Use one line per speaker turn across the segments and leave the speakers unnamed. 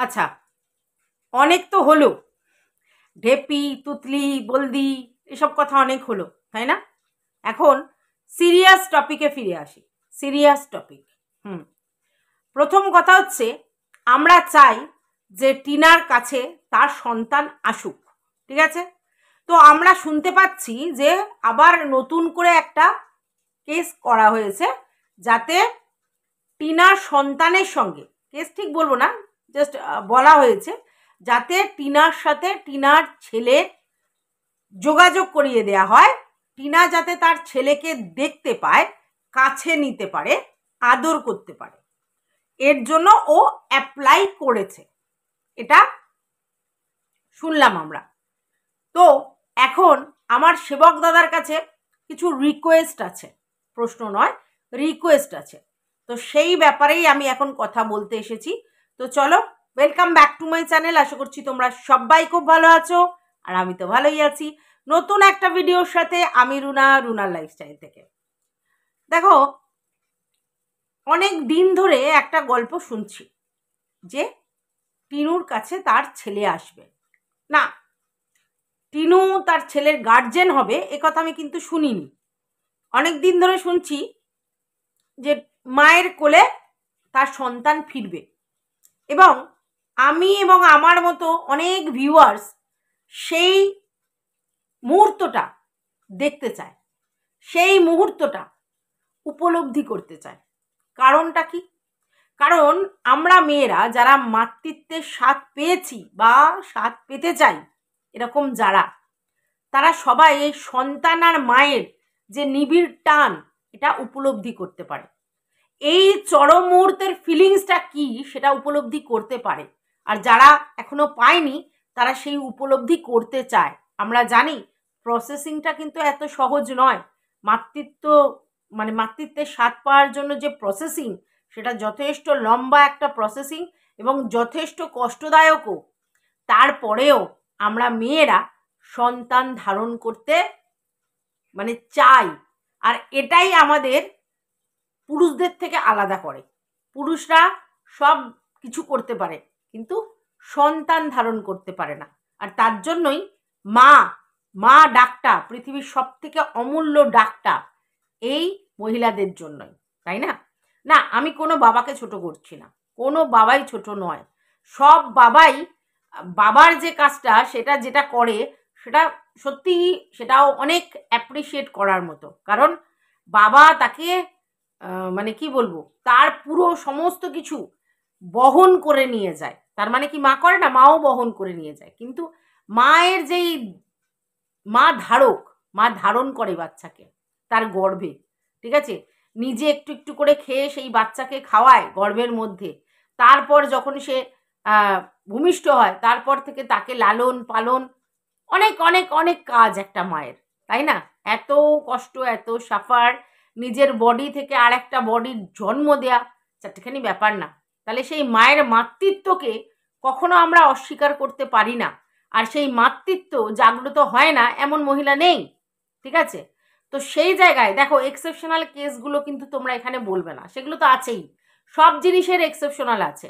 আচ্ছা, অনেক তো হলো, ঢেপি তুতলি বলদি এসব কথা অনেক হলো, তাই না? এখন সিরিয়াস টপিকে ফিরে আসি। Serious topic. প্রথম কথা হচ্ছে, আমরা চাই যে টিনার কাছে তার সন্তান আসুক, ঠিক আছে? তো আমরা শুনতে পাচ্ছি যে আবার নতুন করে একটা কেস করা হয়েছে, যাতে টিনার সন্তানের সঙ্গে, কেস ঠিক বলবো না, জাস্ট বলা হয়েছে যাতে টিনার সাথে টিনার ছেলে যোগাযোগ করিয়ে দেয়া হয়, টিনা যাতে তার ছেলেকে দেখতে পায়, কাছে নিতে পারে, আদর করতে পারে। এর জন্য ও অ্যাপ্লাই করেছে, এটা শুনলাম আমরা। তো এখন আমার সেবক দাদার কাছে কিছু রিকোয়েস্ট আছে, প্রশ্ন নয়, রিকোয়েস্ট আছে। তো সেই ব্যাপারেই আমি এখন কথা বলতে এসেছি। তো চলো, welcome back to my channel. আশা করছি তোমরা সবাই খুব ভালো আছো, আর আমি তো ভালোই আছি। নতুন একটা ভিডিওর সাথে আমি রুনার লাইফস্টাইল থেকে। দেখো, অনেক দিন ধরে একটা গল্প শুনছি যে টিনুর কাছে তার ছেলে আসবে না, টিনু তার ছেলের গার্জেন হবে, এ কথা আমি কিন্তু শুনিনি। অনেক দিন ধরে শুনছি যে মায়ের কোলে তার সন্তান ফিরবে, এবং আমি এবং আমার মতো অনেক ভিউয়ার্স সেই মুহূর্তটা দেখতে চায়, সেই মুহূর্তটা উপলব্ধি করতে চায়। কারণটা কি? কারণ আমরা মেয়েরা যারা মাতৃত্বের স্বাদ পেয়েছি বা স্বাদ পেতে চাই, এরকম যারা, তারা সবাই এই সন্তান আর মায়ের যে নিবিড় টান, এটা উপলব্ধি করতে পারে। এই চরম মুহূর্তের ফিলিংসটা কি সেটা উপলব্ধি করতে পারে। আর যারা এখনো পায়নি, তারা সেই উপলব্ধি করতে চায়। আমরা জানি প্রসেসিংটা কিন্তু এত সহজ নয়। মাতৃত্ব মানে মাতৃত্বের স্বাদ পাওয়ার জন্য যে প্রসেসিং, সেটা যথেষ্ট লম্বা একটা প্রসেসিং এবং যথেষ্ট কষ্টদায়কও। তারপরেও আমরা মেয়েরা সন্তান ধারণ করতে চাই, আর এটাই আমাদের পুরুষদের থেকে আলাদা করে। পুরুষরা সব কিছু করতে পারে, কিন্তু সন্তান ধারণ করতে পারে না। আর তার জন্যই মা ডাকটা পৃথিবীর সব থেকে অমূল্য ডাকটা এই মহিলাদের জন্যই, তাই না? না, আমি কোনো বাবাকে ছোট করছি না, কোনো বাবাই ছোট নয়। সব বাবাই বাবার যে কাজটা সেটা যেটা করে, সেটা সত্যি, সেটাও অনেক অ্যাপ্রিসিয়েট করার মতো। কারণ বাবা তাকে কি বলবো, তার পুরো সমস্ত কিছু বহন করে নিয়ে যায়। তার মানে কি মা করে না? মাও বহন করে নিয়ে যায়। কিন্তু মায়ের যেই মা ধারণ করে বাচ্চাকে তার গর্ভে, ঠিক আছে? নিজে একটু একটু করে খেয়ে সেই বাচ্চাকে খাওয়ায় গর্ভের মধ্যে। তারপর যখন সে ভূমিষ্ঠ হয়, তারপর থেকে তাকে লালন পালন, অনেক অনেক অনেক কাজ একটা মায়ের, তাই না? এত কষ্ট, এত সাফার, নিজের বডি থেকে আর একটা বডির জন্ম দেয়া চারটেখানি ব্যাপার না। তাহলে সেই মায়ের মাতৃত্বকে কখনো আমরা অস্বীকার করতে পারি না। আর সেই মাতৃত্ব জাগ্রত হয় না এমন মহিলা নেই, ঠিক আছে? তো সেই জায়গায় দেখো, এক্সেপশনাল কেসগুলো কিন্তু তোমরা এখানে বলবে না, সেগুলো তো আছেই, সব জিনিসের এক্সেপশনাল আছে।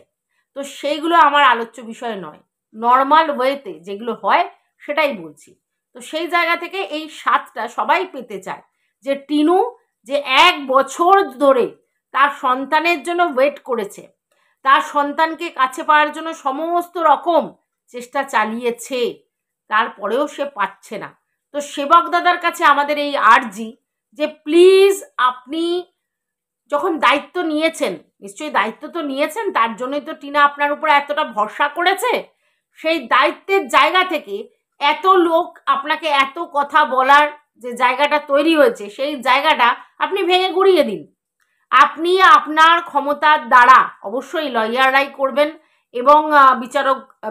তো সেইগুলো আমার আলোচ্য বিষয় নয়, নর্মাল ওয়েতে যেগুলো হয় সেটাই বলছি। তো সেই জায়গা থেকে এই স্বাদটা সবাই পেতে চায় যে টিনু যে 1 বছর ধরে তার সন্তানের জন্য ওয়েট করেছে, তার সন্তানকে কাছে পাওয়ার জন্য সমস্ত রকম চেষ্টা চালিয়েছে, তারপরেও সে পাচ্ছে না। তো সেবক দাদার কাছে আমাদের এই আর্জি যে প্লিজ, আপনি যখন দায়িত্ব নিয়েছেন, নিশ্চয়ই দায়িত্ব তো নিয়েছেন, তার জন্যই তো টিনা আপনার উপর এতটা ভরসা করেছে। সেই দায়িত্বের জায়গা থেকে এত লোক আপনাকে এত কথা বলার যে জায়গাটা তৈরি হয়েছে, সেই জায়গাটা আপনি ভেঙে গুড়িয়ে দিন। আপনি আপনার ক্ষমতার দ্বারা, অবশ্যই লয়াররাই করবেন এবং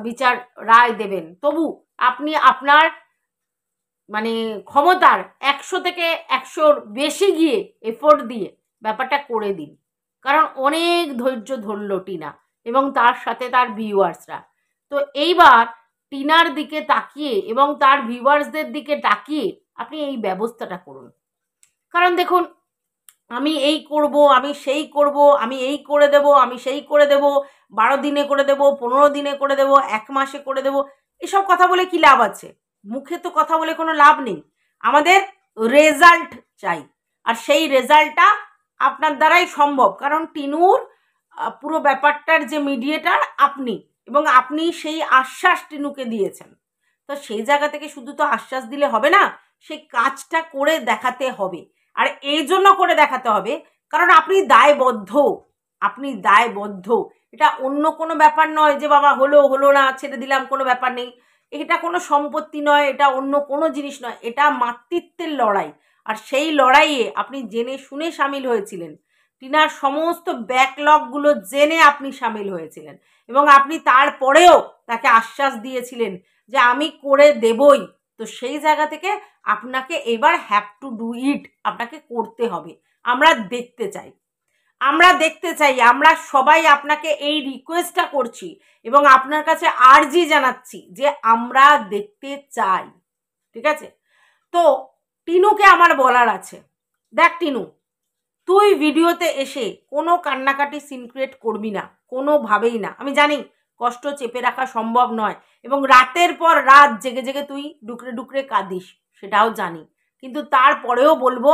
বিচার রায় দেবেন, তবু আপনি আপনার ক্ষমতার 100 থেকে 100-র বেশি গিয়ে এফোর্ট দিয়ে ব্যাপারটা করে দিন। কারণ অনেক ধৈর্য ধরল টিনা এবং তার সাথে তার ভিউয়ার্সরা। তো এইবার টিনার দিকে তাকিয়ে এবং তার ভিউয়ার্সদের দিকে তাকিয়ে আপনি এই ব্যবস্থাটা করুন। কারণ দেখুন, আমি এই করব, আমি সেই করব, আমি এই করে দেব, আমি সেই করে দেব, 12 দিনে করে দেব, 15 দিনে করে দেব, 1 মাসে করে দেব, এসব কথা বলে কি লাভ আছে? মুখে তো কথা বলে কোনো লাভ নেই। আমাদের রেজাল্ট চাই, আর সেই রেজাল্টটা আপনার দ্বারাই সম্ভব, কারণ টিনুর পুরো ব্যাপারটার যে মিডিয়েটার আপনি, এবং আপনি সেই আশ্বাস টিনুকে দিয়েছেন। তো সেই জায়গা থেকে শুধু তো আশ্বাস দিলে হবে না, সেই কাজটা করে দেখাতে হবে। আর এই জন্য করে দেখাতে হবে কারণ আপনি দায়বদ্ধ, আপনি দায়বদ্ধ। এটা অন্য কোনো ব্যাপার নয় যে বাবা হলো হলো না ছেড়ে দিলাম, কোনো ব্যাপার নেই। এটা কোনো সম্পত্তি নয়, এটা অন্য কোনো জিনিস নয়, এটা মাতৃত্বের লড়াই। আর সেই লড়াইয়ে আপনি জেনে শুনে সামিল হয়েছিলেন। টিনার সমস্ত ব্যাকলগগুলো জেনে আপনি সামিল হয়েছিলেন, এবং আপনি তারপরেও তাকে আশ্বাস দিয়েছিলেন যে আমি করে দেবই। তো সেই জায়গা থেকে আপনাকে এবার হ্যাভ টু ডু ইট, আপনাকে করতে হবে। আমরা দেখতে চাই, আমরা দেখতে চাই, আমরা সবাই আপনাকে এই রিকোয়েস্টটা করছি এবং আপনার কাছে আর্জি জানাচ্ছি যে আমরা দেখতে চাই, ঠিক আছে? তো টিনুকে আমার বলার আছে, দেখ টিনু, তুই ভিডিওতে এসে কোনো কান্নাকাটি সিন ক্রিয়েট করবি না, কোনোভাবেই না। আমি জানি কষ্ট চেপে রাখা সম্ভব নয়, এবং রাতের পর রাত জেগে জেগে তুই ডুকরে ডুকরে কাঁদিস, সেটাও জানি। কিন্তু তারপরেও বলবো,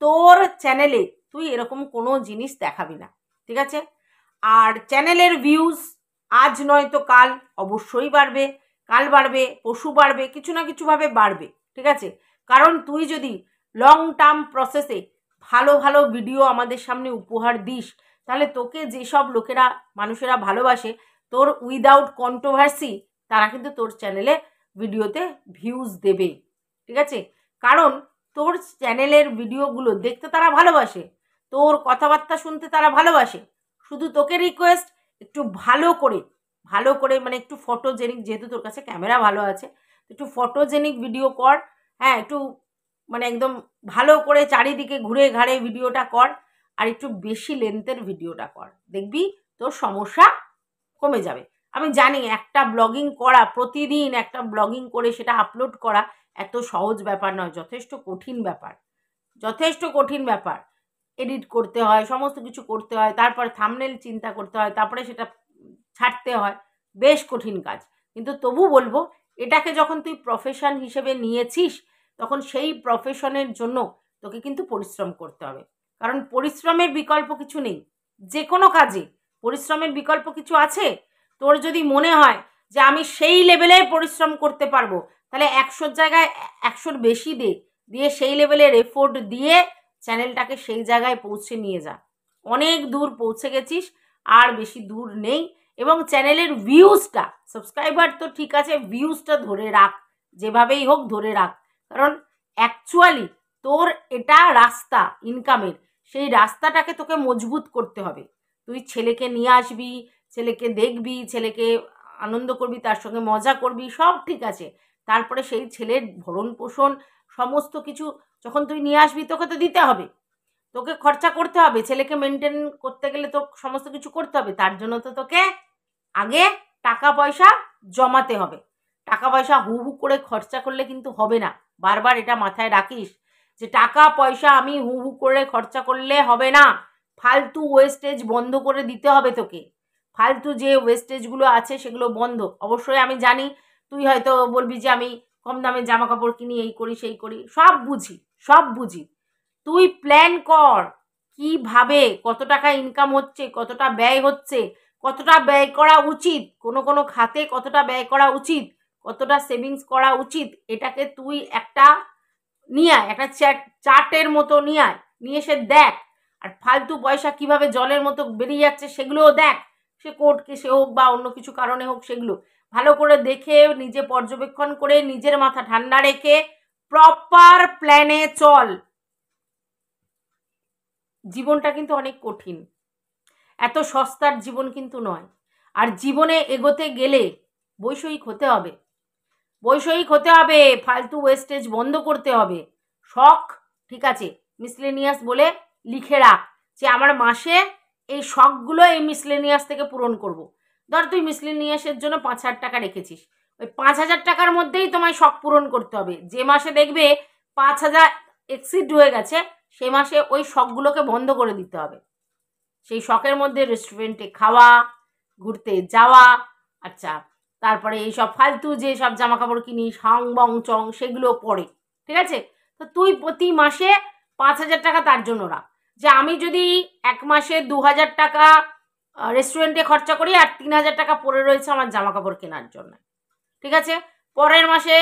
তোর চ্যানেলে তুই এরকম কোনো জিনিস দেখাবি না, ঠিক আছে? আর চ্যানেলের ভিউজ আজ নয় তো কাল অবশ্যই বাড়বে, কাল বাড়বে, পরশু বাড়বে, কিছু না কিছুভাবে বাড়বে, ঠিক আছে? কারণ তুই যদি লং টার্ম প্রসেসে ভালো ভালো ভিডিও আমাদের সামনে উপহার দিস, তাহলে তোকে যেসব লোকেরা মানুষেরা ভালোবাসে, তোর উইদাউট কন্ট্রোভার্সি তারা কিন্তু তোর চ্যানেলে ভিডিওতে ভিউজ দেবে, ঠিক আছে? কারণ তোর চ্যানেলের ভিডিওগুলো দেখতে তারা ভালোবাসে, তোর কথাবার্তা শুনতে তারা ভালোবাসে। শুধু তোকে রিকোয়েস্ট, একটু ভালো করে মানে একটু ফটোজেনিক, যেহেতু তোর কাছে ক্যামেরা ভালো আছে, একটু ফটোজেনিক ভিডিও কর। হ্যাঁ, একটু মানে একদম ভালো করে চারিদিকে ঘুরে ঘাড়ে ভিডিওটা কর, আর একটু বেশি লেন্থের ভিডিওটা কর, দেখবি তোর সমস্যা কমে যাবে। আমি জানি একটা ব্লগিং করা, প্রতিদিন একটা ব্লগিং করে সেটা আপলোড করা এত সহজ ব্যাপার নয়, যথেষ্ট কঠিন ব্যাপার, যথেষ্ট কঠিন ব্যাপার। এডিট করতে হয়, সমস্ত কিছু করতে হয়, তারপর থাম্বনেল চিন্তা করতে হয়, তারপরে সেটা ছাড়তে হয়, বেশ কঠিন কাজ। কিন্তু তবু বলবো, এটাকে যখন তুই প্রফেশন হিসেবে নিয়েছিস, তখন সেই প্রফেশনের জন্য তোকে কিন্তু পরিশ্রম করতে হবে, কারণ পরিশ্রমের বিকল্প কিছু নেই। যে কোনো কাজে পরিশ্রমের বিকল্প কিছু আছে? তোর যদি মনে হয় যে আমি সেই লেভেলে পরিশ্রম করতে পারবো, তাহলে 100 জায়গায় 100-র বেশি দিয়ে সেই লেভেলের এফোর্ট দিয়ে চ্যানেলটাকে সেই জায়গায় পৌঁছে নিয়ে যা। অনেক দূর পৌঁছে গেছিস, আর বেশি দূর নেই। এবং চ্যানেলের ভিউজটা, সাবস্ক্রাইবার তো ঠিক আছে, ভিউজটা ধরে রাখ, যেভাবেই হোক ধরে রাখ। কারণ অ্যাকচুয়ালি তোর এটা রাস্তা ইনকামের, সেই রাস্তাটাকে তোকে মজবুত করতে হবে। তুই ছেলেকে নিয়ে আসবি, ছেলেকে দেখবি, ছেলেকে আনন্দ করবি, তার সঙ্গে মজা করবি, সব ঠিক আছে। তারপরে সেই ছেলের ভরণ পোষণ সমস্ত কিছু যখন তুই নিয়ে আসবি, তোকে তো দিতে হবে, তোকে খরচা করতে হবে, ছেলেকে মেনটেন করতে গেলে তো সমস্ত কিছু করতে হবে। তার জন্য তো তোকে আগে টাকা পয়সা জমাতে হবে। টাকা পয়সা হু হু করে খরচা করলে কিন্তু হবে না, বারবার এটা মাথায় রাখিস যে টাকা পয়সা আমি হু হু করে খরচা করলে হবে না। ফালতু ওয়েস্টেজ বন্ধ করে দিতে হবে তোকে, ফালতু যে ওয়েস্টেজগুলো আছে সেগুলো বন্ধ। অবশ্যই আমি জানি তুই হয়তো বলবি যে আমি কম দামে জামা কাপড় কিনি, এই করি সেই করি, সব বুঝি, সব বুঝি। তুই প্ল্যান কর কিভাবে কত টাকা ইনকাম হচ্ছে, কতটা ব্যয় হচ্ছে, কতটা ব্যয় করা উচিত, কোনো কোনো খাতে কতটা ব্যয় করা উচিত, কতটা সেভিংস করা উচিত, এটাকে তুই একটা নিয়ে আয়, একটা চার্টের মতো নিয়ে আয়, নিয়ে এসে দেখ। আর ফালতু পয়সা কিভাবে জলের মতো বেরিয়ে যাচ্ছে সেগুলোও দেখ, সে কোর্ট কেসে হোক বা অন্য কিছু কারণে হোক, সেগুলো ভালো করে দেখে, নিজে পর্যবেক্ষণ করে, নিজের মাথা ঠান্ডা রেখে প্রপার প্ল্যানে চল। জীবনটা কিন্তু অনেক কঠিন, এত সস্তার জীবন কিন্তু নয়। আর জীবনে এগোতে গেলে বৈষয়িক হতে হবে, বৈষয়িক হতে হবে, ফালতু ওয়েস্টেজ বন্ধ করতে হবে। শখ ঠিক আছে, মিসলেনিয়াস বলে লিখে রাখ যে আমার মাসে এই শখগুলো এই মিসলেনিয়াস থেকে পূরণ করব। ধর তুই মিসলেনিয়াসের জন্য 5,000 টাকা রেখেছিস, ওই 5,000 টাকার মধ্যেই তোমায় শখ পূরণ করতে হবে। যে মাসে দেখবে 5,000 এক্সিড হয়ে গেছে, সে মাসে ওই শখগুলোকে বন্ধ করে দিতে হবে। সেই শখের মধ্যে রেস্টুরেন্টে খাওয়া, ঘুরতে যাওয়া, আচ্ছা তারপরে এইসব ফালতু যে সব জামা কাপড় কিনিস হাং বং চং সেগুলো পরে, ঠিক আছে? তো তুই প্রতি মাসে 5,000 টাকা তার জন্য রাখ, যে আমি যদি এক মাসে 2,000 টাকা রেস্টুরেন্টে খরচা করি আর 3,000 টাকা পড়ে রয়েছে আমার জামা কাপড় কেনার জন্য, ঠিক আছে? পরের মাসে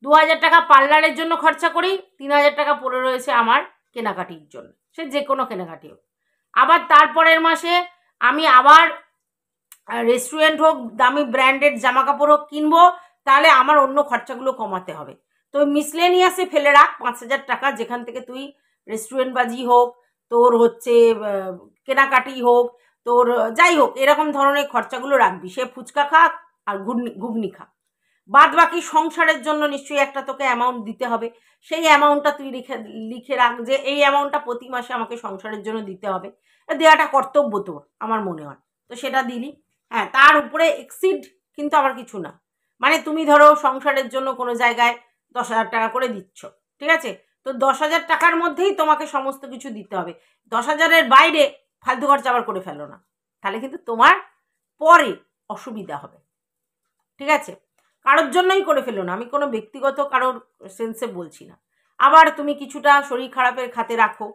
2,000 টাকা পার্লারের জন্য খরচা করি, 3,000 টাকা পড়ে রয়েছে আমার কেনাকাটির জন্য, সে যে কোনো কেনাকাটি হোক। আবার তারপরের মাসে আমি আবার রেস্টুরেন্ট হোক, দামি ব্র্যান্ডেড জামা কাপড় হোক কিনবো, তাহলে আমার অন্য খরচাগুলো কমাতে হবে। তো মিসলেনিয়াসে ফেলে রাখ 5,000 টাকা, যেখান থেকে তুই রেস্টুরেন্টবাজি হোক, তোর হচ্ছে কেনাকাটি হোক, তোর যাই হোক এরকম ধরনের খরচাগুলো রাখবি। সে ফুচকা খা আর ঘুগনি খা, বাদ বাকি সংসারের জন্য নিশ্চয়ই একটা তোকে অ্যামাউন্ট দিতে হবে। সেই অ্যামাউন্টটা তুই লিখে রাখ যে এই অ্যামাউন্টটা প্রতি মাসে আমাকে সংসারের জন্য দিতে হবে, দেওয়াটা কর্তব্য তোর আমার মনে হয়। তো সেটা দিলি, হ্যাঁ, তার উপরে এক্সিড কিন্তু আবার কিছু না। মানে তুমি ধরো সংসারের জন্য কোনো জায়গায় 10,000 টাকা করে দিচ্ছ, ঠিক আছে? তো 10,000 টাকার মধ্যেই তোমাকে সমস্ত কিছু দিতে হবে। 10,000-এর বাইরে ফালতু খরচা আবার করে ফেলো না, তাহলে কিন্তু তোমার পরে অসুবিধা হবে, ঠিক আছে? কারোর জন্যই করে ফেলো না, আমি কোনো ব্যক্তিগত কারোর সেন্সে বলছি না। আবার তুমি কিছুটা শরীর খারাপের খাতে রাখো,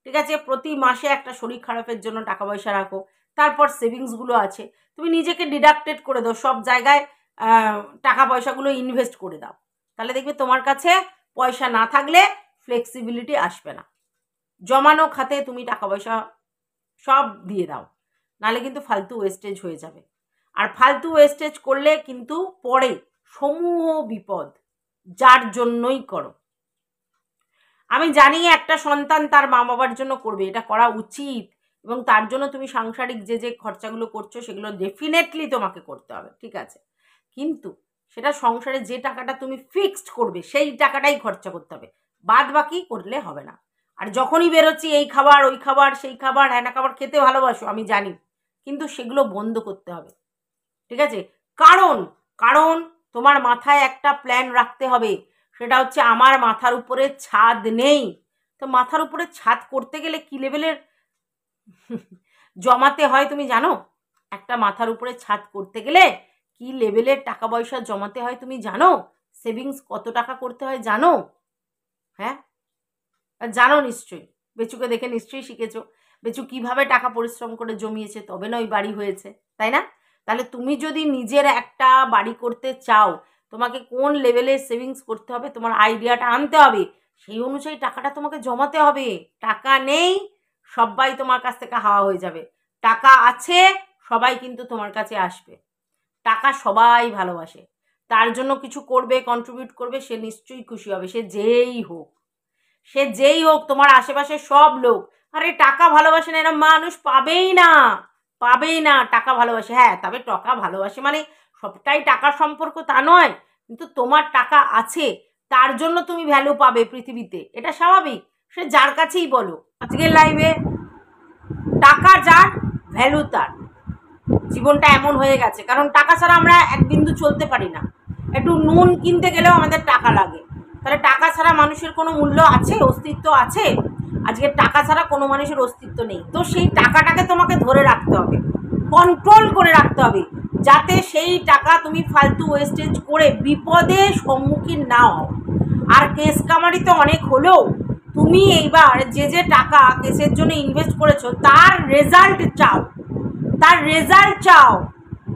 ঠিক আছে? প্রতি মাসে একটা শরীর খারাপের জন্য টাকা পয়সা রাখো। তারপর সেভিংসগুলো আছে, তুমি নিজেকে ডিডাক্টেড করে দাও, সব জায়গায় টাকা পয়সাগুলো ইনভেস্ট করে দাও, তাহলে দেখবে তোমার কাছে পয়সা না থাকলে ফ্লেক্সিবিলিটি আসবে না। জমানো খাতে তুমি টাকা পয়সা সব দিয়ে দাও, নাহলে কিন্তু ফালতু ওয়েস্টেজ হয়ে যাবে। আর ফালতু ওয়েস্টেজ করলে কিন্তু পরে সমূহ বিপদ, যার জন্যই করো। আমি জানি একটা সন্তান তার মা বাবার জন্য করবে, এটা করা উচিত, এবং তার জন্য তুমি সাংসারিক যে যে খরচাগুলো করছো সেগুলো ডেফিনেটলি তোমাকে করতে হবে, ঠিক আছে? কিন্তু সেটা সংসারে যে টাকাটা তুমি ফিক্সড করবে সেই টাকাটাই খরচা করতে হবে, বাদ বাকি করলে হবে না। আর যখনই বেরোচ্ছি এই খাবার ওই খাবার সেই খাবার হ্যানা খাবার খেতে ভালোবাসো আমি জানি, কিন্তু সেগুলো বন্ধ করতে হবে, ঠিক আছে? কারণ কারণ তোমার মাথায় একটা প্ল্যান রাখতে হবে, সেটা হচ্ছে আমার মাথার উপরে ছাদ নেই। তো মাথার উপরে ছাদ করতে গেলে কি লেভেলের জমাতে হয় তুমি জানো? একটা মাথার উপরে ছাদ করতে গেলে কি লেভেলের টাকা পয়সা জমাতে হয় তুমি জানো? সেভিংস কত টাকা করতে হয় জানো? হ্যাঁ, জানো নিশ্চয়ই, বেচুকে দেখে নিশ্চয়ই শিখেছো বেচু কিভাবে টাকা পরিশ্রম করে জমিয়েছে, তবে না ওই বাড়ি হয়েছে, তাই না? তাহলে তুমি যদি নিজের একটা বাড়ি করতে চাও, তোমাকে কোন লেভেলের সেভিংস করতে হবে তোমার আইডিয়াটা আনতে হবে, সেই অনুযায়ী টাকাটা তোমাকে জমাতে হবে। টাকা নেই সবাই তোমার কাছ থেকে হাওয়া হয়ে যাবে, টাকা আছে সবাই কিন্তু তোমার কাছে আসবে। টাকা সবাই ভালোবাসে, তার জন্য কিছু করবে, কন্ট্রিবিউট করবে, সে নিশ্চয়ই খুশি হবে, সে যেই হোক, সে যেই হোক, তোমার আশেপাশে সব লোক। আরে টাকা ভালোবাসে না এরকম মানুষ পাবেই না, পাবেই না। টাকা ভালোবাসে, হ্যাঁ, তবে টাকা ভালোবাসে মানে সবটাই টাকার সম্পর্ক তা নয়, কিন্তু তোমার টাকা আছে তার জন্য তুমি ভ্যালু পাবে পৃথিবীতে, এটা স্বাভাবিক, সে যার কাছেই বলো। আজকের লাইভে টাকা যার ভ্যালু তার, জীবনটা এমন হয়ে গেছে। কারণ টাকা ছাড়া আমরা এক বিন্দু চলতে পারি না, একটু নুন কিনতে গেলেও আমাদের টাকা লাগে, তাহলে টাকা ছাড়া মানুষের কোনো মূল্য আছে, অস্তিত্ব আছে? আজকে টাকা ছাড়া কোনো মানুষের অস্তিত্ব নেই। তো সেই টাকাটাকে তোমাকে ধরে রাখতে হবে, কন্ট্রোল করে রাখতে হবে, যাতে সেই টাকা তুমি ফালতু ওয়েস্টেজ করে বিপদে সম্মুখীন না হও। আর কেস কামারি তো অনেক হলেও তুমি এইবার যে যে টাকা কেসের জন্য ইনভেস্ট করেছো তার রেজাল্ট চাও, তার রেজাল্ট চাও।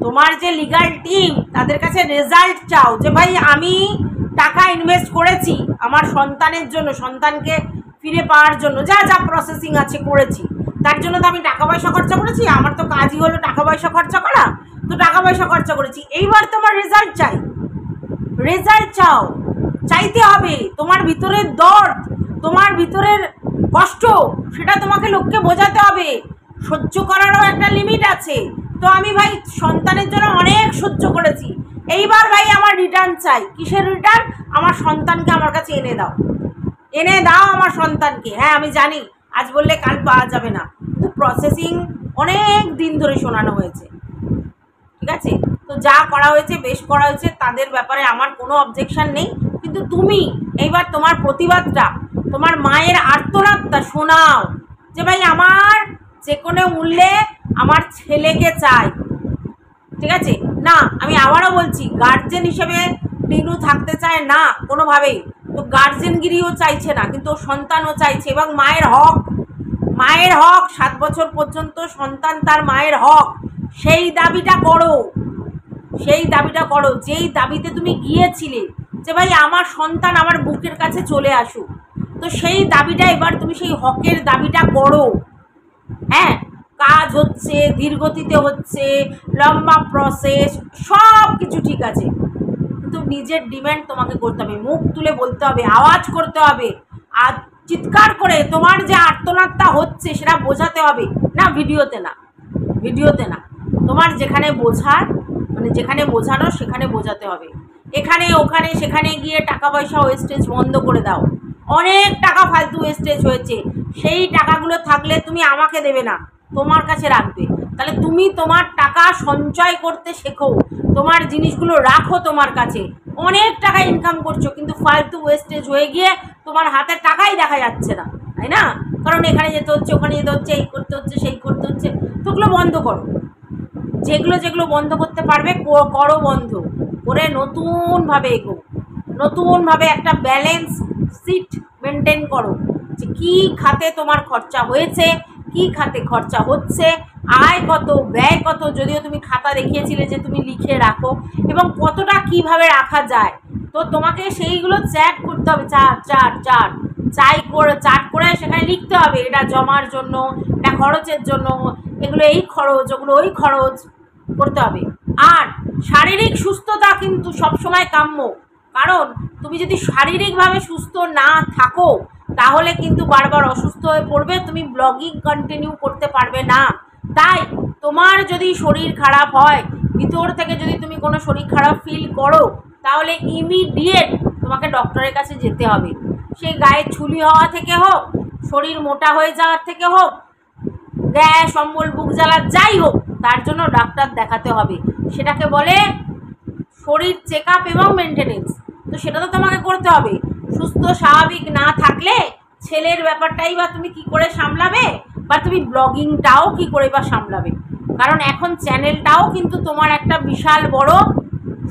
তোমার যে লিগাল টিম তাদের কাছে রেজাল্ট চাও, যে ভাই আমি টাকা ইনভেস্ট করেছি আমার সন্তানের জন্য, সন্তানকে ফিরে পাওয়ার জন্য যা যা প্রসেসিং আছে করেছি, তার জন্য তো আমি টাকা পয়সা খরচা করেছি, আমার তো কাজই হলো টাকা পয়সা খরচা করা, তো টাকা পয়সা খরচা করেছি, এইবার তোমার রেজাল্ট চাই। রেজাল্ট চাও, চাইতে হবে। তোমার ভিতরের দর্দ, তোমার ভিতরের কষ্ট, সেটা তোমাকে লোককে বোঝাতে হবে। সহ্য করারও একটা লিমিট আছে। তো আমি ভাই সন্তানের জন্য অনেক সহ্য করেছি, এইবার ভাই আমার রিটার্ন চাই। কিসের রিটার্ন? আমার সন্তানকে আমার কাছে এনে দাও, এনে দাও আমার সন্তানকে। হ্যাঁ আমি জানি আজ বললে কাল পাওয়া যাবে না, কিন্তু প্রসেসিং অনেক দিন ধরে শোনানো হয়েছে, ঠিক আছে? তো যা করা হয়েছে বেশ করা হয়েছে, তাদের ব্যাপারে আমার কোনো অবজেকশন নেই, কিন্তু তুমি এইবার তোমার প্রতিবাদটা তোমার মায়ের আর্তনাদটা শোনাও যে ভাই আমার যে কোনো মূল্যে আমার ছেলেকে চাই, ঠিক আছে? না, আমি আবারও বলছি, গার্জেন হিসেবে টিনু থাকতে চায় না কোনোভাবেই, তো গার্জেনগিরিও চাইছে না, কিন্তু সন্তানও চাইছে। এবং মায়ের হক, 7 বছর পর্যন্ত সন্তান তার মায়ের হক, সেই দাবিটা করো, সেই দাবিটা করো যেই দাবিতে তুমি গিয়েছিলে যে ভাই আমার সন্তান আমার বুকের কাছে চলে আসুক। তো সেই দাবিটা এবার তুমি সেই হকের দাবিটা করো। হ্যাঁ, কাজ হচ্ছে, ধীরগতিতে হচ্ছে, লম্বা প্রসেস, সব কিছু ঠিক আছে, কিন্তু নিজের ডিমান্ড তোমাকে করতে হবে, মুখ তুলে বলতে হবে, আওয়াজ করতে হবে, আর চিৎকার করে তোমার যে আর্তনাদটা হচ্ছে সেটা বোঝাতে হবে। না ভিডিওতে না, ভিডিওতে না, তোমার যেখানে বোঝার মানে যেখানে বোঝানো সেখানে বোঝাতে হবে। এখানে ওখানে সেখানে গিয়ে টাকা পয়সা ওয়েস্টেজ বন্ধ করে দাও। অনেক টাকা ফালতু ওয়েস্টেজ হয়েছে, সেই টাকাগুলো থাকলে তুমি আমাকে দেবে না, তোমার কাছে রাখবে। তাহলে তুমি তোমার টাকা সঞ্চয় করতে শেখো, তোমার জিনিসগুলো রাখো তোমার কাছে। অনেক টাকা ইনকাম করছো কিন্তু ফালতু ওয়েস্টেজ হয়ে গিয়ে তোমার হাতে টাকাই দেখা যাচ্ছে না, তাই না? কারণ এখানে যেতে হচ্ছে, ওখানে যেতে হচ্ছে, এই করতে হচ্ছে, সেই করতে হচ্ছে। তো ওগুলো বন্ধ করো, যেগুলো বন্ধ করতে পারবে করো, বন্ধ করে নতুনভাবে এগো, নতুনভাবে একটা ব্যালেন্স শিট মেনটেন করো যে কী খাতে তোমার খরচা হয়েছে, কী খাতে খরচা হচ্ছে, আয় কত, ব্যয় কত। যদিও তুমি খাতা দেখিয়েছিলে যে তুমি লিখে রাখো, এবং কতটা কিভাবে রাখা যায়, তো তোমাকে সেইগুলো চ্যাট করতে হবে, চার্ট করে সেখানে লিখতে হবে, এটা জমার জন্য, এটা খরচের জন্য, এগুলো এই খরচ, ওগুলো ওই খরচ করতে হবে। আর শারীরিক সুস্থতা কিন্তু সবসময় কাম্য, কারণ তুমি যদি শারীরিকভাবে সুস্থ না থাকো তাহলে কিন্তু বারবার অসুস্থ হয়ে পড়বে, তুমি ব্লগিং কন্টিনিউ করতে পারবে না। তাই তোমার যদি শরীর খারাপ হয়, ভিতর থেকে যদি তুমি কোনো শরীর খারাপ ফিল করো, তাহলে ইমিডিয়েট তোমাকে ডক্টরের কাছে যেতে হবে। সে গায়ে ছুলি হওয়া থেকে হোক, শরীর মোটা হয়ে যাওয়ার থেকে হোক, গ্যাস অম্বল বুক জ্বালা যাই হোক, তার জন্য ডাক্তার দেখাতে হবে। সেটাকে বলে শরীর চেক আপ এবং মেনটেনেন্স। তো সেটা তো তোমাকে করতে হবে। সুস্থ স্বাভাবিক না থাকলে ছেলের ব্যাপারটাই বা তুমি কি করে সামলাবে, বা তুমি ব্লগিংটাও কি করে বা সামলাবে? কারণ এখন চ্যানেলটাও কিন্তু তোমার একটা বিশাল বড়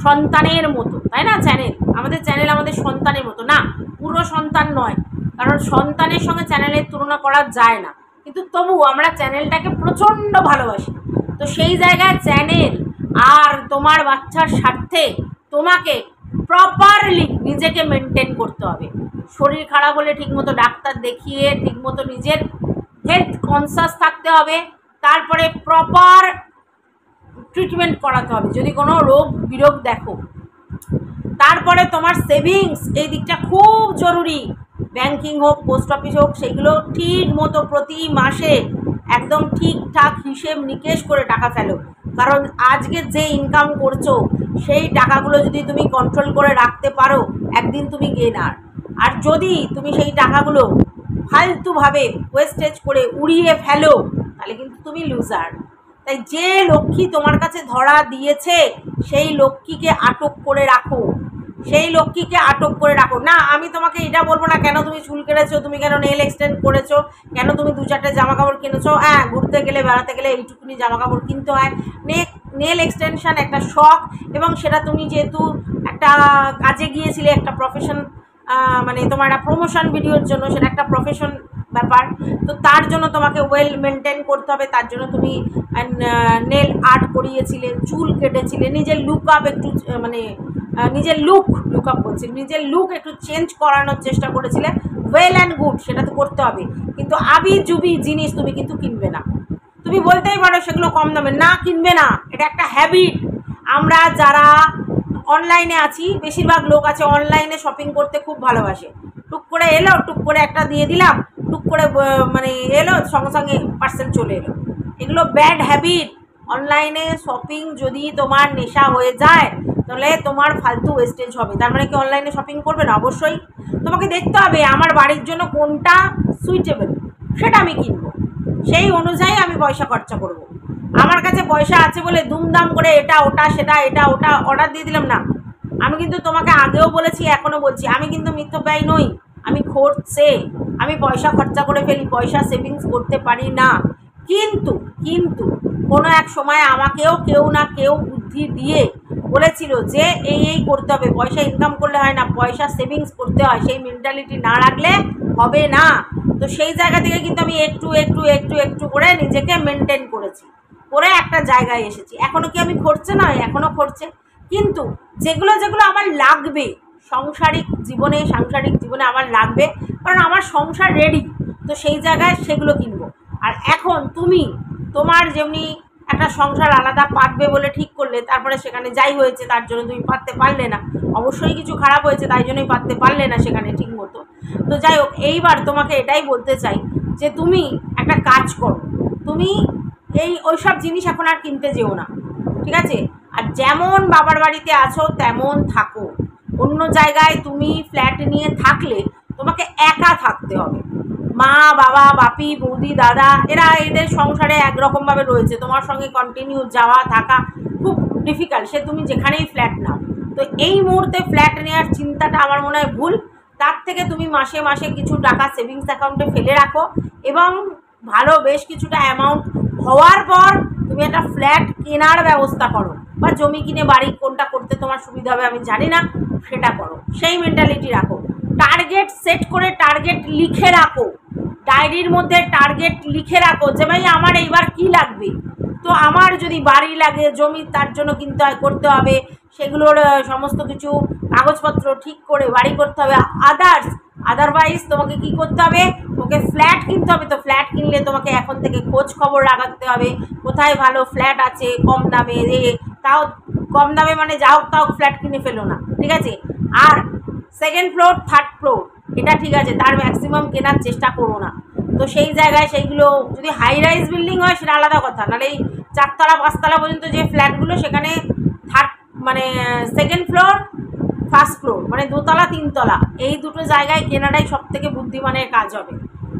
সন্তানের মতো, তাই না? আমাদের চ্যানেল আমাদের সন্তানের মতো, না পুরো সন্তান নয়, কারণ সন্তানের সঙ্গে চ্যানেলের তুলনা করা যায় না, কিন্তু তবু আমরা চ্যানেলটাকে প্রচণ্ড ভালোবাসি। তো সেই জায়গায় চ্যানেল আর তোমার বাচ্চার স্বার্থে তোমাকে প্রপারলি নিজেকে মেনটেন করতে হবে। শরীর খারাপ হলে ঠিকমতো ডাক্তার দেখিয়ে ঠিকমতো নিজের হেলথ কনসাস থাকতে হবে, তারপরে প্রপার ট্রিটমেন্ট করাতে হবে যদি কোনো রোগ বিরোগ দেখো। তারপরে তোমার সেভিংস, এই দিকটা খুব জরুরি। ব্যাংকিং হোক, পোস্ট অফিস হোক, সেগুলো ঠিক মতো প্রতি মাসে একদম ঠিকঠাক হিসেব নিকেশ করে টাকা ফেলো। কারণ আজকে যে ইনকাম করছো সেই টাকাগুলো যদি তুমি কন্ট্রোল করে রাখতে পারো, একদিন তুমি গেনার। আর যদি তুমি সেই টাকাগুলো ফালতুভাবে ওয়েস্টেজ করে উড়িয়ে ফেলো, তাহলে কিন্তু তুমি লুজার। তাই যে লক্ষ্মী তোমার কাছে ধরা দিয়েছে সেই লক্ষ্মীকে আটক করে রাখো, সেই লক্ষ্মীকে আটক করে রাখো। না, আমি তোমাকে এটা বলবো না কেন তুমি চুল কেটেছো, তুমি কেন নেল এক্সটেন্ড করেছো, কেন তুমি 2-4টে জামা কাপড় কিনেছো। হ্যাঁ, ঘুরতে গেলে বেড়াতে গেলে এইটুকুনি জামা কাপড় কিনতে হয়। নেল এক্সটেনশান একটা শখ, এবং সেটা তুমি যেহেতু একটা কাজে গিয়েছিলে, একটা প্রফেশন, মানে তোমার একটা প্রমোশন ভিডিওর জন্য, সেটা একটা প্রফেশন ব্যাপার। তো তার জন্য তোমাকে ওয়েল মেনটেন করতে হবে, তার জন্য তুমি নেল আর্ট করিয়েছিলে, চুল কেটেছিলে, নিজের লুক আপ একটু মানে নিজের লুক আপ বলছি, নিজের লুক একটু চেঞ্জ করানোর চেষ্টা করেছিলে, ওয়েল অ্যান্ড গুড, সেটা তো করতে হবে। কিন্তু আবি জুবি জিনিস তুমি কিন্তু কিনবে না। তুমি বলতেই পারো সেগুলো কম দামে, না কিনবে না, এটা একটা হ্যাবিট। আমরা যারা অনলাইনে আছি, বেশিরভাগ লোক আছে অনলাইনে শপিং করতে খুব ভালোবাসে। টুক করে এলো, টুক করে একটা দিয়ে দিলাম, টুক করে মানে এলো, সঙ্গে সঙ্গে পার্সেল চলে এলো। এগুলো ব্যাড হ্যাবিট। অনলাইনে শপিং যদি তোমার নেশা হয়ে যায় তাহলে তোমার ফালতু ওয়েস্টেজ হবে। তার মানে কি অনলাইনে শপিং করবে না? অবশ্যই তোমাকে দেখতে হবে আমার বাড়ির জন্য কোনটা সুইটেবল, সেটা আমি কিনবো, সেই অনুযায়ী আমি পয়সা খরচা করব। আমার কাছে পয়সা আছে বলে দুমদাম করে এটা ওটা সেটা এটা ওটা অর্ডার দিয়ে দিলাম না। আমি কিন্তু তোমাকে আগেও বলেছি, এখনও বলছি, আমি কিন্তু মিথ্যাবাদী নই। আমি খরচে, আমি পয়সা খরচা করে ফেলি, পয়সা সেভিংস করতে পারি না। কিন্তু কিন্তু কোনো এক সময় আমাকেও কেউ না কেউ বুদ্ধি দিয়ে বলেছিল যে এই করতে হবে, পয়সা ইনকাম করলে হয় না, পয়সা সেভিংস করতে হয়, সেই মেন্টালিটি না রাখলে হবে না। তো সেই জায়গা থেকে কিন্তু আমি একটু একটু একটু একটু করে নিজেকে মেনটেন করেছি, করে একটা জায়গায় এসেছি। এখনও কি আমি খরচে নয়? এখনও খরচে, কিন্তু যেগুলো যেগুলো আমার লাগবে সাংসারিক জীবনে আমার লাগবে, কারণ আমার সংসার রেডি, তো সেই জায়গায় সেগুলো কিনবো। আর এখন তুমি তোমার যেমনি একটা সংসার আলাদা পাতবে বলে ঠিক করলে, তারপরে সেখানে যাই হয়েছে তার জন্য তুমি পাততে পারলে না, অবশ্যই কিছু খারাপ হয়েছে তাই জন্যই পাততে পারলে না সেখানে ঠিক মতো। তো যাই হোক, এইবার তোমাকে এটাই বলতে চাই যে তুমি একটা কাজ করো, তুমি ওইসব জিনিস এখন আর কিনতে যেও না, ঠিক আছে? আর যেমন বাবার বাড়িতে আছো তেমন থাকো। অন্য জায়গায় তুমি ফ্ল্যাট নিয়ে থাকলে তোমাকে একা থাকতে হবে। মা বাবা, বাপি, বৌদি, দাদা এদের সংসারে একরকমভাবে রয়েছে, তোমার সঙ্গে কন্টিনিউ যাওয়া থাকা খুব ডিফিকাল্ট, সে তুমি যেখানেই ফ্ল্যাট নাও। তো এই মুহূর্তে ফ্ল্যাট নেওয়ার চিন্তাটা আমার মনে হয় ভুল। তার থেকে তুমি মাসে মাসে কিছু টাকা সেভিংস অ্যাকাউন্টে ফেলে রাখো, এবং ভালো বেশ কিছুটা অ্যামাউন্ট হওয়ার পর তুমি একটা ফ্ল্যাট কেনার ব্যবস্থা করো, বা জমি কিনে বাড়ি, কোনটা করতে তোমার সুবিধা হবে আমি জানি না, সেটা করো। সেই মেন্টালিটি রাখো, টার্গেট সেট করে টার্গেট লিখে রাখো, ডায়েরির মধ্যে টার্গেট লিখে রাখো যে ভাই আমার এইবার কি লাগবে। তো আমার যদি বাড়ি লাগে, জমি তার জন্য কিনতে হয়, করতে হবে, সেগুলোর সমস্ত কিছু কাগজপত্র ঠিক করে বাড়ি করতে হবে। আদারওয়াইজ তোমাকে কি করতে হবে? তোমাকে ফ্ল্যাট কিনতে হবে। তো ফ্ল্যাট কিনলে তোমাকে এখন থেকে খোঁজ খবর রাখতে হবে, কোথায় ভালো ফ্ল্যাট আছে কম দামে, তাও কম দামে মানে যা হোক তাও ফ্ল্যাট কিনে ফেলো না, ঠিক আছে? আর সেকেন্ড ফ্লোর, থার্ড ফ্লোর এটা ঠিক আছে, তার ম্যাক্সিমাম কেনার চেষ্টা করো না। তো সেই জায়গায় সেইগুলো যদি হাই রাইজ বিল্ডিং হয় সেটা আলাদা কথা, নাহলে এই 4তলা 5তলা পর্যন্ত যে ফ্ল্যাটগুলো সেখানে সেকেন্ড ফ্লোর, ফার্স্ট ফ্লোর মানে 2তলা 3তলা, এই দুটো জায়গায় কেনাটাই সব থেকে বুদ্ধিমানের কাজ হবে।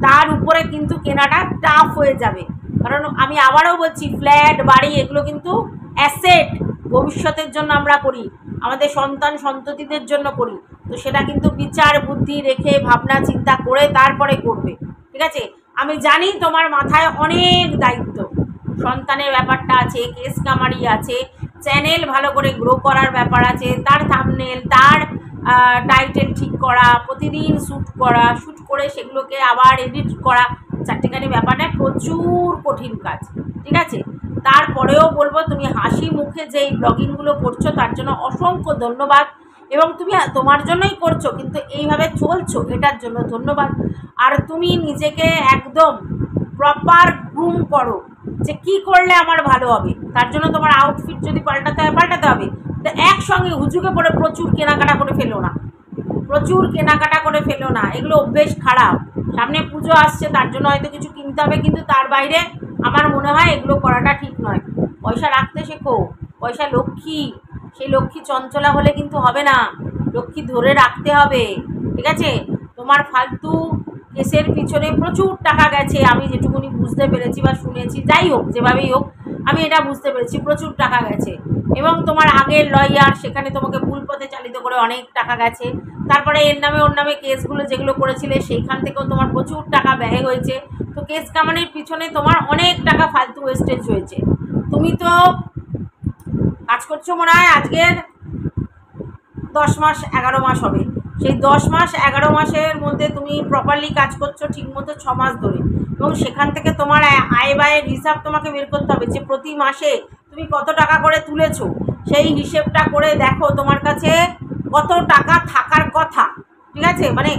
তার উপরে কিন্তু কেনাটা টাফ হয়ে যাবে, কারণ আমি আবারও বলছি ফ্ল্যাট বাড়ি এগুলো কিন্তু অ্যাসেট, ভবিষ্যতের জন্য আমরা করি, আমাদের সন্তান সন্ততিদের জন্য করি। তো সেটা কিন্তু বিচার বুদ্ধি রেখে ভাবনা চিন্তা করে তারপরে করবে, ঠিক আছে? আমি জানি তোমার মাথায় অনেক দায়িত্ব, সন্তানের ব্যাপারটা আছে, কেস কামারি আছে, চ্যানেল ভালো করে গ্রো করার ব্যাপার আছে, তার থাম্বনেল, তার টাইটেল ঠিক করা, প্রতিদিন শ্যুট করে সেগুলোকে আবার এডিট করা, চারটেখানি ব্যাপারটা প্রচুর কঠিন কাজ, ঠিক আছে? তারপরেও বলবো তুমি হাসি মুখে যে এই ব্লগিংগুলো করছো তার জন্য অসংখ্য ধন্যবাদ, এবং তুমি তোমার জন্যই করছো, কিন্তু এইভাবে চলছো এটার জন্য ধন্যবাদ। আর তুমি নিজেকে একদম প্রপার গ্রুম করো যে কি করলে আমার ভালো হবে, তার জন্য তোমার আউটফিট যদি পাল্টাতে হয় পাল্টাতে হবে। তো একসঙ্গে হুজুকে পড়ে প্রচুর কেনাকাটা করে ফেলো না, এগুলো অভ্যেস খারাপ। সামনে পুজো আসছে তার জন্য হয়তো কিছু কিনতে হবে, কিন্তু তার বাইরে আমার মনে হয় এগুলো করাটা ঠিক নয়। পয়সা রাখতে শেখো, পয়সা লক্ষ্মী, সেই লক্ষ্মী চঞ্চলা হলে কিন্তু হবে না, লক্ষ্মী ধরে রাখতে হবে, ঠিক আছে? তোমার ফালতু কেসের পিছনে প্রচুর টাকা গেছে, আমি যেটুকুনি বুঝতে পেরেছি বা শুনেছি, যাই হোক যেভাবেই হোক আমি এটা বুঝতে পেরেছি প্রচুর টাকা গেছে, এবং তোমার আগের লয়ার সেখানে তোমাকে ভুল পথে চালিত করে অনেক টাকা গেছে। তারপরে এর নামে ওর নামে কেসগুলো যেগুলো করেছিলে সেইখান থেকেও তোমার প্রচুর টাকা ব্যয় হয়েছে। তো কেস কামানির পিছনে তোমার অনেক টাকা ফালতু ওয়েস্টেজ হয়েছে। তুমি তো কাজ করছো মনে হয় আজকের 10 মাস 11 মাস হবে, সেই 10 মাস 11 মাসের মধ্যে তুমি প্রপারলি কাজ করছো ঠিকমতো 6 মাস ধরে, এবং সেখান থেকে তোমার আয় ব্যয়ের হিসাব তোমাকে বের করতে হবে যে প্রতি মাসে তুমি কত টাকা করে তুলেছো, সেই হিসেবটা করে দেখো তোমার কাছে কত টাকা থাকার কথা, ঠিক আছে? মানে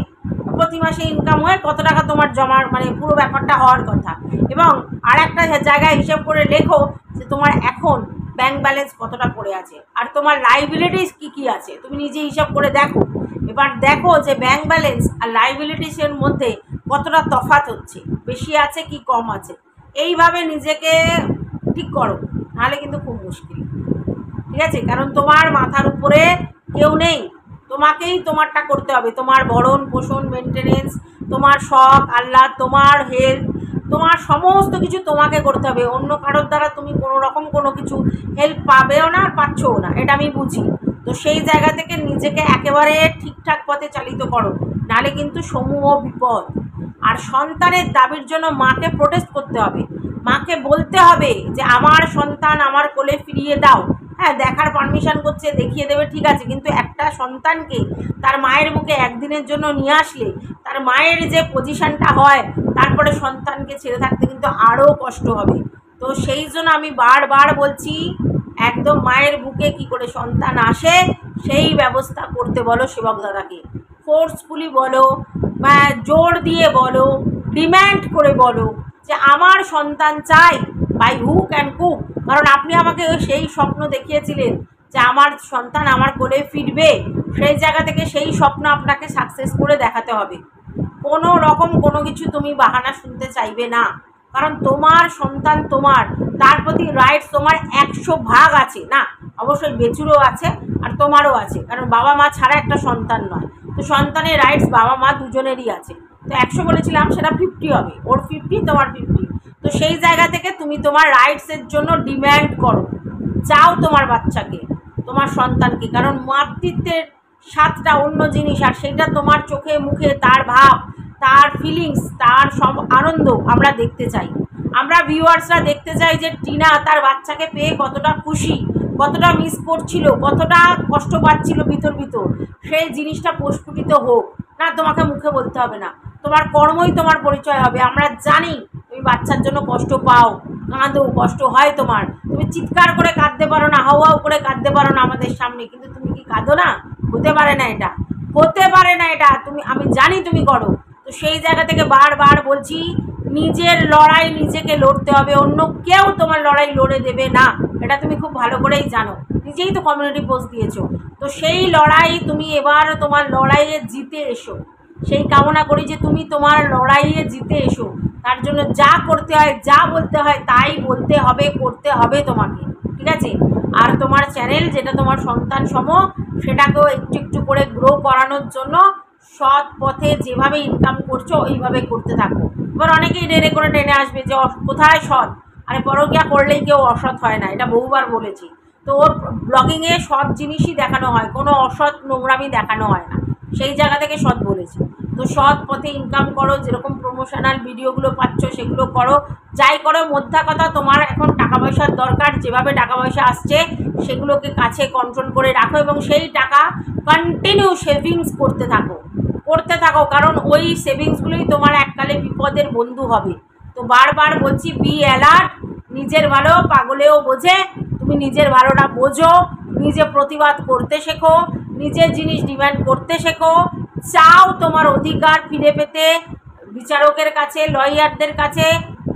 প্রতি মাসে ইনকাম হয়ে কত টাকা তোমার জমার মানে পুরো ব্যাপারটা হওয়ার কথা, এবং আর একটা জায়গায় হিসেব করে লেখো যে তোমার এখন ব্যাংক ব্যালেন্স কতটা পড়ে আছে, আর তোমার লাইবিলিটিস কী আছে তুমি নিজে হিসাব করে দেখো। এবার দেখো যে ব্যাংক ব্যালেন্স আর লাইবিলিটিসের মধ্যে কতটা তফাৎ হচ্ছে, বেশি আছে কি কম আছে, এইভাবে নিজেকে ঠিক করো, নাহলে কিন্তু খুব মুশকিল, ঠিক আছে? কারণ তোমার মাথার উপরে কেউ নেই, তোমাকেই তোমারটা করতে হবে, তোমার ভরণ পোষণ মেনটেনেন্স, তোমার শখ আহ্লাদ, তোমার হেলথ, তোমার সমস্ত কিছু তোমাকে করতে হবে। অন্য কারোর দ্বারা তুমি কোনো রকম কোনো কিছু হেল্প পাবেও না আর পাচ্ছও না, এটা আমি বুঝি। তো সেই জায়গা থেকে নিজেকে একেবারে ঠিকঠাক পথে চালিত করো, নালে কিন্তু সমূহ বিপদ। আর সন্তানের দাবির জন্য মাকে প্রোটেস্ট করতে হবে, মাকে বলতে হবে যে আমার সন্তান আমার কোলে ফিরিয়ে দাও। হ্যাঁ, দেখার পারমিশন করছে, দেখিয়ে দেবে, ঠিক আছে, কিন্তু একটা সন্তানকে তার মায়ের মুখে একদিনের জন্য নিয়ে আসলে তার মায়ের যে পজিশনটা হয়, তারপরে সন্তানকে ছেড়ে থাকতে কিন্তু আরও কষ্ট হবে। তো সেই জন্য আমি বারবার বলছি, একদম মায়ের বুকে কি করে সন্তান আসে সেই ব্যবস্থা করতে বলো সেবক দাদাকে। ফোর্সফুলি বলো বা জোর দিয়ে বলো, ডিম্যান্ড করে বলো যে আমার সন্তান চাই, বাই হুক অ্যান্ড কুক। কারণ আপনি আমাকে সেই স্বপ্ন দেখিয়েছিলেন যে আমার সন্তান আমার কোলে ফিরবে, সেই জায়গা থেকে সেই স্বপ্ন আপনাকে সাকসেস করে দেখাতে হবে। কোনো রকম কোনো কিছু তুমি বাহানা শুনতে চাইবে না, কারণ তোমার সন্তান তোমার, তার প্রতি রাইটস তোমার 100 ভাগ আছে। না, অবশ্যই বেচুরও আছে আর তোমারও আছে, কারণ বাবা মা ছাড়া একটা সন্তান নয়। তো সন্তানের রাইটস বাবা মা দুজনেরই আছে। তো 100 বলেছিলাম, সেটা 50 হবে, ওর 50 তোমার 50। তো সেই জায়গা থেকে তুমি তোমার রাইটসের জন্য ডিম্যান্ড করো, চাও তোমার বাচ্চাকে, তোমার সন্তানকে। কারণ মাতৃত্বের স্বাদটা অন্য জিনিস, আর সেটা তোমার চোখে মুখে তার ভাব, তার ফিলিংস, তার সব আনন্দ আমরা দেখতে চাই। আমরা ভিউয়ার্সরা দেখতে চাই যে টিনা তার বাচ্চাকে পেয়ে কতটা খুশি, কতটা মিস করছিল, কতটা কষ্ট পাচ্ছিল ভিতর ভিতর, সেই জিনিসটা প্রস্ফুটিত হোক। না, তোমাকে মুখে বলতে হবে না, তোমার কর্মই তোমার পরিচয় হবে। আমরা জানি তুমি বাচ্চার জন্য কষ্ট পাও, কাঁদো, কষ্ট হয় তোমার, তুমি চিৎকার করে কাঁদতে পারো না, হাউ হাউ করে কাঁদতে পারো না আমাদের সামনে, কিন্তু তুমি কি কাঁদো না? হতে পারে না এটা, হতে পারে না এটা, তুমি, আমি জানি তুমি করো। তো সেই জায়গা থেকে বারবার বলছি, নিজের লড়াই নিজেকে লড়তে হবে, অন্য কেউ তোমার লড়াই লড়ে দেবে না, এটা তুমি খুব ভালো করেই জানো, নিজেই তো কমিউনিটি পোস্ট দিয়েছো। তো সেই লড়াই তুমি এবার তোমার লড়াইয়ে জিতে এসো, সেই কামনা করি যে তুমি তোমার লড়াইয়ে জিতে এসো। তার জন্য যা করতে হয়, যা বলতে হয় তাই বলতে হবে, করতে হবে তোমাকে, ঠিক আছে? আর তোমার চ্যানেল যেটা তোমার সন্তান সম, সেটাকেও একটু একটু করে গ্রো করানোর জন্য সৎ পথে যেভাবে ইনকাম করছো ওইভাবে করতে থাকো। এবার অনেকেই টেনে করে টেনে আসবে যে কোথায় সৎ, আরে পরকীয়া করলেই কেউ অসৎ হয় না, এটা বহুবার বলেছি। তো ওর ব্লগিংয়ে সৎ জিনিসই দেখানো হয়, কোনো অসৎ নোংরামি দেখানো হয় না, সেই জায়গা থেকে সৎ বলেছি। তো সৎ পথে ইনকাম করো, যেরকম প্রমোশনাল ভিডিওগুলো পাচ্ছ সেগুলো করো, যাই করো, মোদ্দা কথা তোমার এখন টাকা পয়সার দরকার, যেভাবে টাকা পয়সা আসছে সেগুলোকে কাছে কন্ট্রোল করে রাখো এবং সেই টাকা কন্টিনিউ সেভিংস করতে থাকো, করতে থাকো, কারণ ওই সেভিংসগুলোই তোমার এককালে বিপদের বন্ধু হবে। তো বারবার বলছি, বি অ্যালার্ট, নিজের ভালো পাগলেও বোঝে, তুমি নিজের ভালোটা বোঝো, নিজে প্রতিবাদ করতে শেখো, নিজের জিনিস ডিমান্ড করতে শেখো, চাও তোমার অধিকার ফিরে পেতে, বিচারকের কাছে, লয়ারদের কাছে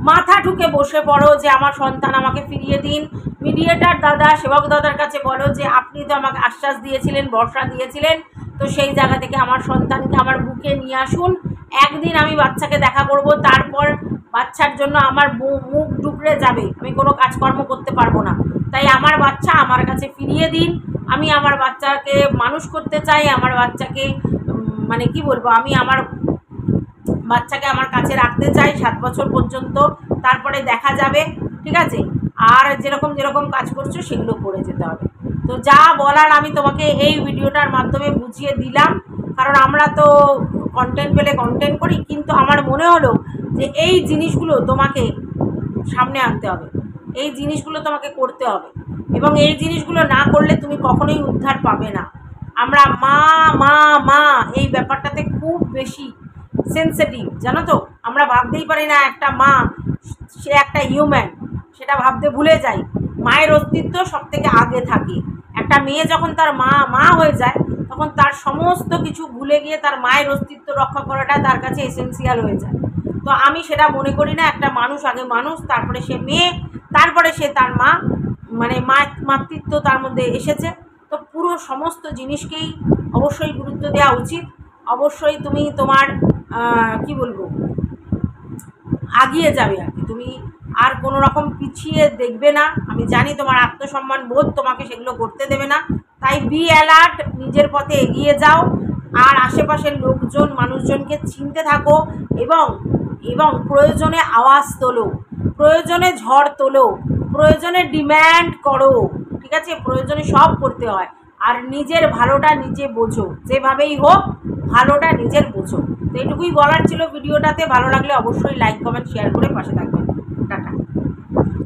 মাথা ঠুকে বসে পড়ো যে আমার সন্তান আমাকে ফিরিয়ে দিন। মিডিয়েটার দাদা, সেবক দাদার কাছে বলো যে আপনি তো আমাকে আশ্বাস দিয়েছিলেন, ভরসা দিয়েছিলেন, তো সেই জায়গা থেকে আমার সন্তানকে আমার বুকে নিয়ে আসুন। একদিন আমি বাচ্চাকে দেখা করব, তারপর বাচ্চার জন্য আমার মুখ ডুকরে যাবে, আমি কোনো কাজকর্ম করতে পারবো না। তাই আমার বাচ্চা আমার কাছে ফিরিয়ে দিন। আমি আমার বাচ্চাকে মানুষ করতে চাই, আমার বাচ্চাকে মানে কি বলবো, আমি আমার বাচ্চাকে আমার কাছে রাখতে চাই 7 বছর পর্যন্ত, তারপরে দেখা যাবে, ঠিক আছে? আর যেরকম যেরকম কাজ করছো সেগুলো করে যেতে হবে। তো যা বলার আমি তোমাকে এই ভিডিওটার মাধ্যমে বুঝিয়ে দিলাম, কারণ আমরা তো কন্টেন্ট পেলে কন্টেন্ট করি, কিন্তু আমার মনে হলো যে এই জিনিসগুলো তোমাকে সামনে আনতে হবে, এই জিনিসগুলো তোমাকে করতে হবে, এবং এই জিনিসগুলো না করলে তুমি কখনোই উদ্ধার পাবে না। আমরা মা মা মা এই ব্যাপারটাতে খুব বেশি সেন্সিটিভ, জানো তো, আমরা ভাবতেই পারি না একটা মা সে একটা হিউম্যান, সেটা ভাবতে ভুলে যাই। মায়ের অস্তিত্ব সব থেকে আগে থাকে। একটা মেয়ে যখন তার মা হয়ে যায়, তখন তার সমস্ত কিছু ভুলে গিয়ে তার মায়ের অস্তিত্ব রক্ষা করাটা তার কাছে এসেন্সিয়াল হয়ে যায়। তো আমি সেটা মনে করি না, একটা মানুষ আগে মানুষ, তারপরে সে মেয়ে, তারপরে সে তার মা, মানে মাতৃত্ব তার মধ্যে এসেছে। তো পুরো সমস্ত জিনিসকেই অবশ্যই গুরুত্ব দেওয়া উচিত। অবশ্যই তুমি তোমার কি বলবো, আগিয়ে যাবে আর কি, তুমি আর কোনো রকম পিছিয়ে দেখবে না। আমি জানি তোমার আত্মসম্মান বোধ তোমাকে সেগুলো করতে দেবে না, তাই বি অ্যালার্ট, নিজের পথে এগিয়ে যাও, আর আশেপাশের লোকজন মানুষজনকে চিনতে থাকো, এবং এবং প্রয়োজনে আওয়াজ তোলো, প্রয়োজনে ঝড় তোলো, প্রয়োজনে ডিম্যান্ড করো, ঠিক আছে? প্রয়োজনে সব করতে হয়। আর নিজের ভালোটা নিজে বোঝো, যেভাবেই হোক ভালোটা নিজের বোঝো। তো এটুকুই বলার ছিল ভিডিওটাতে। ভালো লাগলে অবশ্যই লাইক কমেন্ট শেয়ার করে পাশে থাকবে।